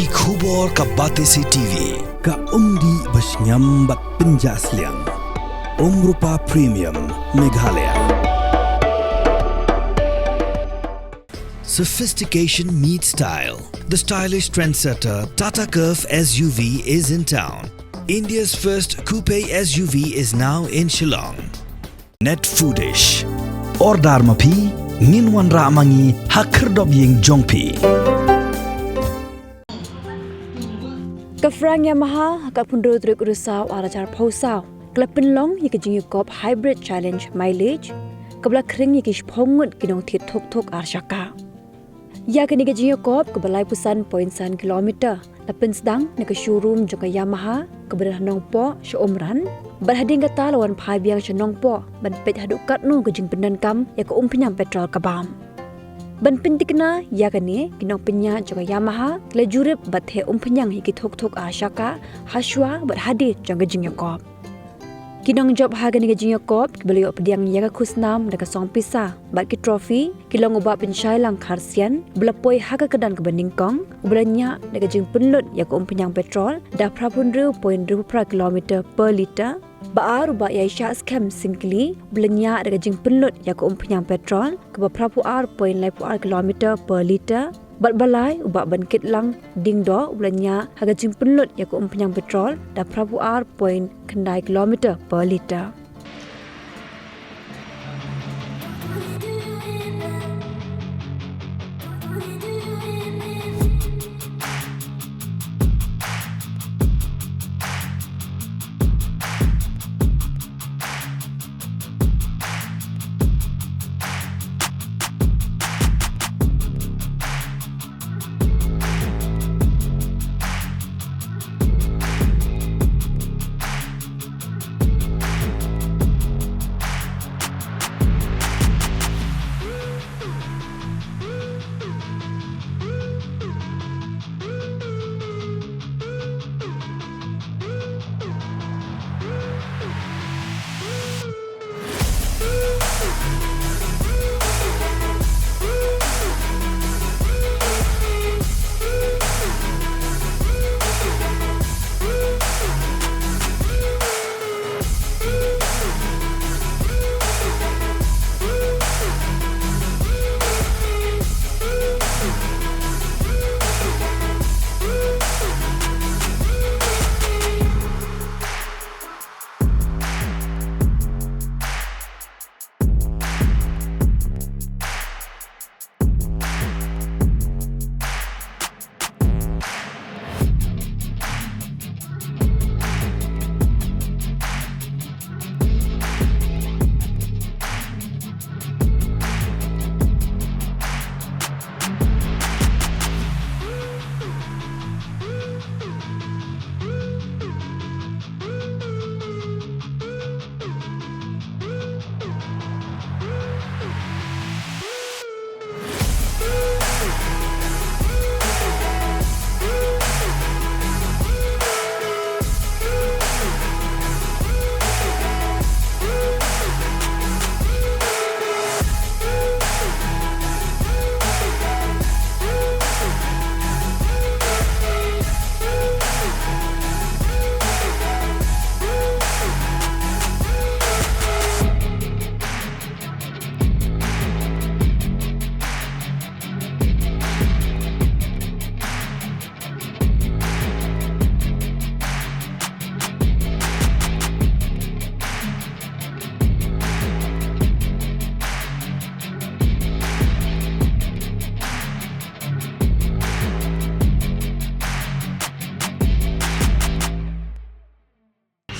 Ki khubor ka batesi TV. Ka umdi basnyambat penjaslian. Rupa Premium Meghalaya. Sophistication meets style. The stylish trendsetter Tata Curve SUV is in town. India's first coupe SUV is now in Shillong. Net Foodish. Ordar mapi, minwan ramangi hakerdob ying jongpi. Kafrang Yamaha ka pundu truk rusaw arajar pausau. Kelapin long yike jingukop hybrid challenge mileage. Kabla kring yike shpongut kinong tit tok arshaka. Ya kini ke jingukop ke balai pusan poinsan kilometer. Lapin sedang neka showroom joka Yamaha ke berhanong po syomran. Berhading kata lawan phabiang syenong po. Ban pet haduk katnu ke jing pendankam ya ke umpinyam petrol kabam. Ban pentikna ya kani kinong penya joka Yamaha kele jurip bat he umpenyang hiki tok ashaka haswa berhadi jangga jingukop. Kinong job haga ni jingukop beliau pediang ya ke kusnam deka song pisa bat ki trofi kilong ubap pensyai lang karsian belapoi haga kedan ke beningkong ubelanya deka jing penlut ya ke umpenyang petrol dah prapundru poin 2 kilometer per liter. Baar ubah ya isya skam singkli belanya deka jing penlut ya ke umpenyang petrol ke beprapu ar poin 5 kilometer per liter. Bat balai ubah bangkit lang dingdo belanya haga jing penlut ya ke umpenyang petrol dah prapu ar poin kendai kilometer per liter.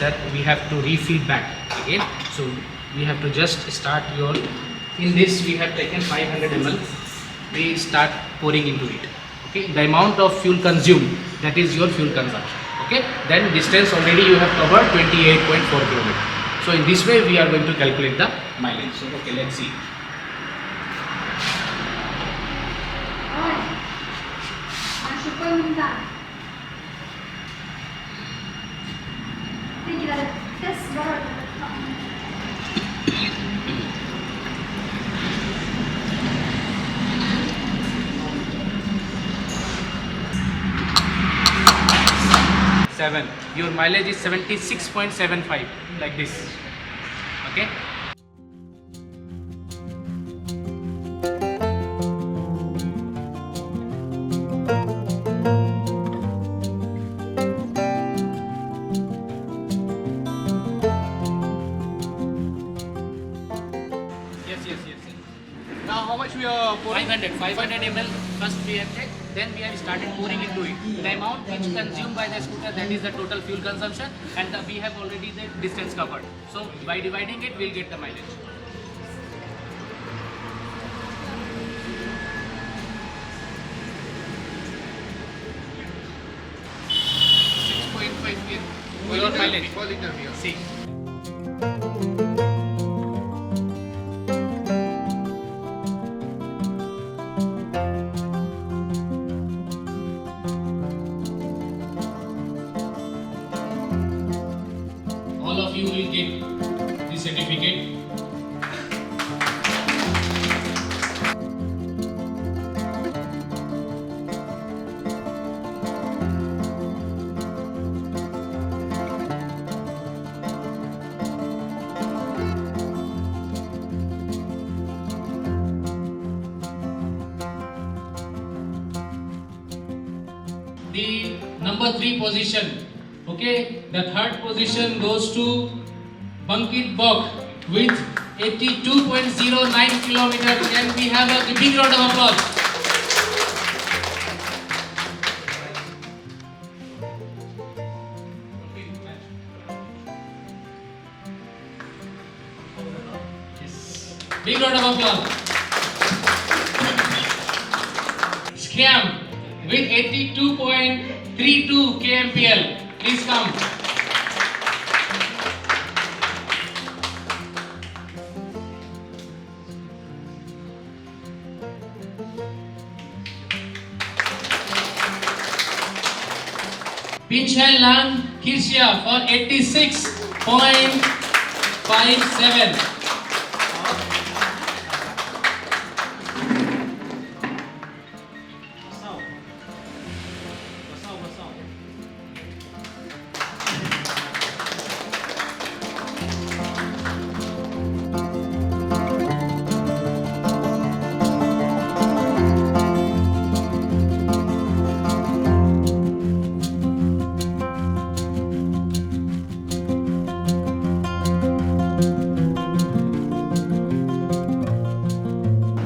That we have to refill back again, so we have to just start your, in this we have taken 500 ml, we start pouring into it. Okay, the amount of fuel consumed, that is your fuel consumption. Okay, then distance already you have covered 28.4 km. So in this way we are going to calculate the mileage. So okay, let's see. 76.7. Your mileage is 76.75, like this. Okay. Yes. Now how much we are pouring? 500 ml. First we have checked, then we have started pouring into it. The amount which consumed by the scooter, that is the total fuel consumption, and we have already the distance covered. So by dividing it, we'll get the mileage. Your mileage. 4 liter here. See. All of you will get the certificate. The number 3 position, okay, the third position goes to Bankit Bok with 82.09 kilometers. Can we have a big round of applause? Yes. Big round of applause. Scam with 82.32 kmpl. Please come. Pinchai Lang Kirsia for 86.57.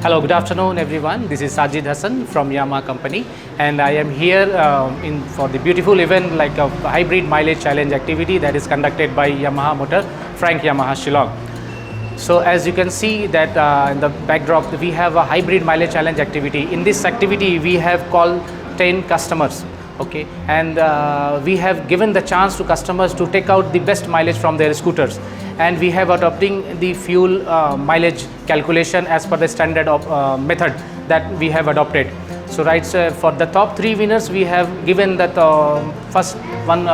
Hello, good afternoon everyone. This is Sajid Hassan from Yamaha company, and I am here for the beautiful event like a hybrid mileage challenge activity that is conducted by Yamaha Motor, Frank Yamaha Shillong. So as you can see that in the backdrop, we have a hybrid mileage challenge activity. In this activity, we have called 10 customers, okay, and we have given the chance to customers to take out the best mileage from their scooters. And we have adopting the fuel mileage calculation as per the standard of method that we have adopted. So right, for the top 3 winners, we have given that first one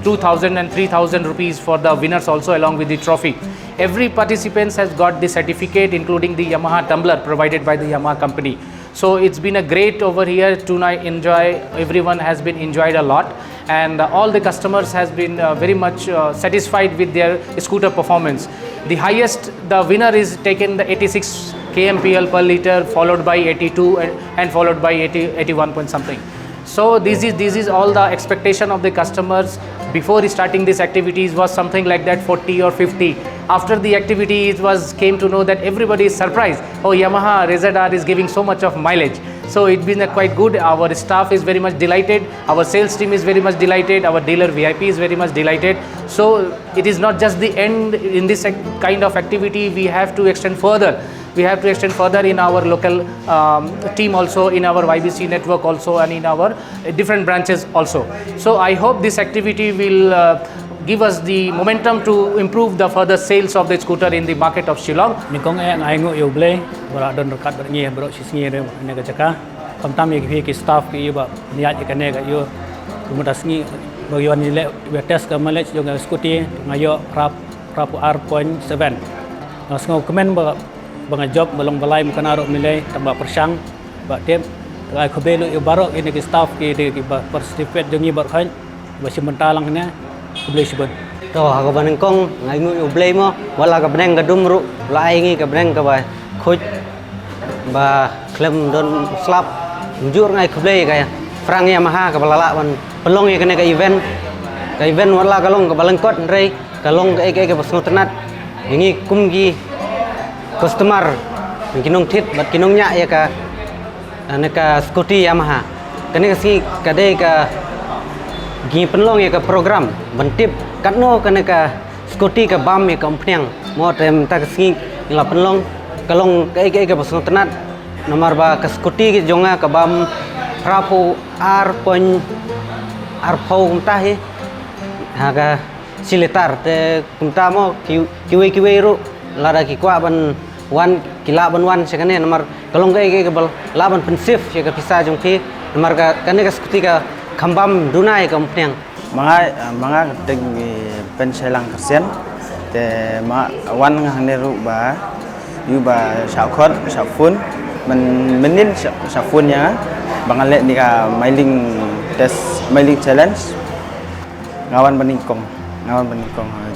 2,000 and 3,000 rupees for the winners also, along with the trophy. Every participant has got the certificate, including the Yamaha tumbler provided by the Yamaha company. So it's been a great over here tonight. Enjoy. Everyone has been enjoyed a lot, and all the customers has been very much satisfied with their scooter performance. The highest, the winner is taken the 86 kmpl per liter, followed by 82 and followed by 81 point something. So this is all the expectation of the customers. Before starting these activities was something like that 40 or 50. After the activity, it was came to know that everybody is surprised. Oh, Yamaha RZR is giving so much of mileage. So it's been quite good. Our staff is very much delighted. Our sales team is very much delighted. Our dealer VIP is very much delighted. So it is not just the end in this kind of activity. We have to extend further. We have to extend further in our local team also, in our YBC network also, and in our different branches also. So I hope this activity will give us the momentum to improve the further sales of the scooter in the market of Shillong. Nikong ai ngu yo ble bra don rakat ber ngi bro sisngi re ne ga jaka kam tam ye ki staff ki ba niat ke ne ga yo kemudian sngi bo yo ni le test ke mileage yo ga Scooty ngayo rap R.7 no sngo komen ba bang job balong balai mukana ro milai tambah persang ba tem ai khobe lo yo barok ini ki staff ki ba participate jongi bar khan basi mentalang nya kublai sibun. To ha ka baneng kong ngai ngu ublei mo wala ka baneng ka dumru la ai ngi ka baneng ka ba khuj ba klem don slap jur ngai kublai ka frang Yamaha ka balala ban pelong ya kene ka event wala ka long ka balengkot rei ka long ka ka basngot tenat ngi kumgi customer kinong thit bat kinong nya ya ka aneka Scooty Yamaha kene ka si ka dei ka gi penlong ya ka program bentip katno kene ka Scooty ka bam ya ka umpnyang mo tem ta ka si la penlong kalong ka basngot tenat nomor ba ka Scooty ki jonga ka bam rapu pon pau kumta he haga silitar te kumta mo kiwe ru lada ki kwa ban wan kila ban wan sekane nomor kalong ke bal laban pensif ya ka pisa jong ki nomor ka kane ka Scooty ka khambam Duna ya ka umpnyang mga teg pen selang kersen te ma wan ngane ru ba yu ba khot fun menin fun ya bangalet ni ka mailing challenge ngawan baningkong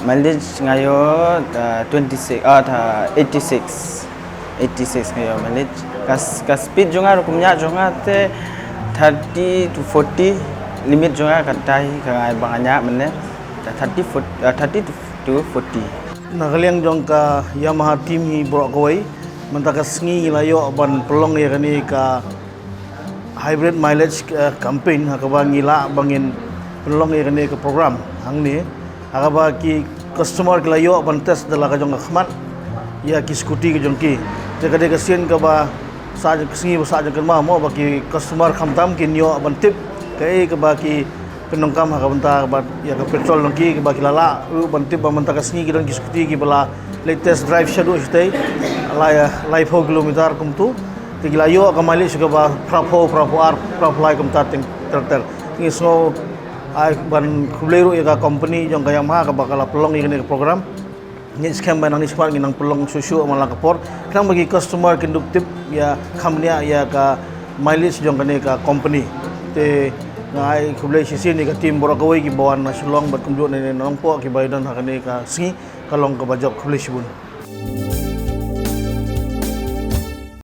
mileage ngayo 86 ngayo mileage kas speed jonga rukumnya jonga te 30 to 40 limit jonga katai ka banganya mene 30 to 40 nakaliang jong ka Yamaha team hi bro koi mentaka sngi layo ban pelong ya kani ka hybrid mileage campaign hakaba ngila bangin pelong ya kani ka program hang ni hakaba ki customer layo ban test dala ka jong khmat ya ki Scooty ka jong ki te kade ka sien ka ba sa sngi ba sa jong ma mo ba ki customer khamtam ki nyo ban tip kai ka ba ki penongkam hakaba ta ba ya ka petrol nong ki ba ki lala ru ban tip ba mentaka sngi ki dong ki Scooty ki bala latest drive shadow stay lai 4 kilometer kumtu tigilayo ka mali suka ba prapo lai kumta ting ter ni so ai ban kublero ya ka company jong ka Yamaha ka bakala pelong ini program ni scam ban ni smart nginang pelong susu mala kapor kang bagi customer conductive ya khamnia ya ka mileage jong ka company te ngai kublai sisi ni ka team borakawai ki bawan na shillong bat kumjo ni nongpo ki baydan hakani ka singi kalong ka bajok kublai sibun